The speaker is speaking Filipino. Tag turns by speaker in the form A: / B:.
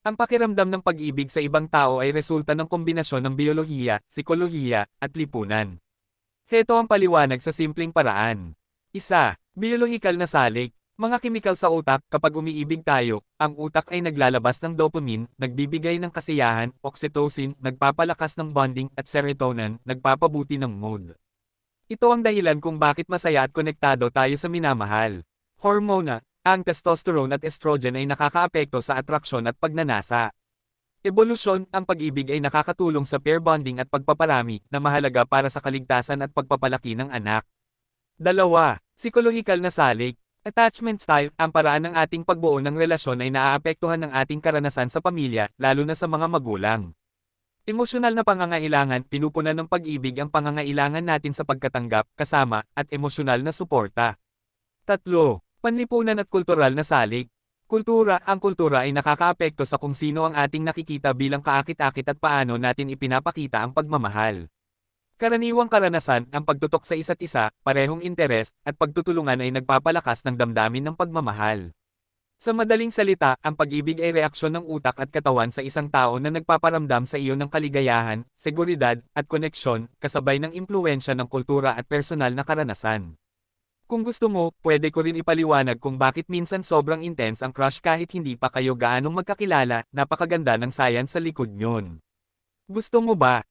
A: Ang pakiramdam ng pag-ibig sa ibang tao ay resulta ng kombinasyon ng biyolohiya, psikolohiya, at lipunan. Heto ang paliwanag sa simpleng paraan. Isa, Biolohikal na salik. Mga kemikal sa utak, kapag umiibig tayo, ang utak ay naglalabas ng dopamine, nagbibigay ng kasiyahan, oxytocin, nagpapalakas ng bonding, at serotonin, nagpapabuti ng mood. Ito ang dahilan kung bakit masaya at konektado tayo sa minamahal. Hormona, ang testosterone at estrogen ay nakakaapekto sa atraksyon at pagnanasa. Ebolusyon, ang pag-ibig ay nakakatulong sa pair bonding at pagpaparami, na mahalaga para sa kaligtasan at pagpapalaki ng anak. Dalawa, Psikolohikal na salik. Attachment style, ang paraan ng ating pagbuo ng relasyon ay naaapektuhan ng ating karanasan sa pamilya, lalo na sa mga magulang. Emosyonal na pangangailangan, pinupunan ng pag-ibig ang pangangailangan natin sa pagkatanggap, kasama, at emosyonal na suporta. Tatlo, Panlipunan at kultural na salik. Ang kultura ay nakakaapekto sa kung sino ang ating nakikita bilang kaakit-akit at paano natin ipinapakita ang pagmamahal. Karaniwang karanasan, ang pagtutok sa isa't isa, parehong interes, at pagtutulungan ay nagpapalakas ng damdamin ng pagmamahal. Sa madaling salita, ang pag-ibig ay reaksyon ng utak at katawan sa isang tao na nagpaparamdam sa iyo ng kaligayahan, seguridad, at koneksyon, kasabay ng impluwensya ng kultura at personal na karanasan. Kung gusto mo, pwede ko rin ipaliwanag kung bakit minsan sobrang intense ang crush kahit hindi pa kayo gaanong magkakilala, napakaganda ng science sa likod nyon. Gusto mo ba?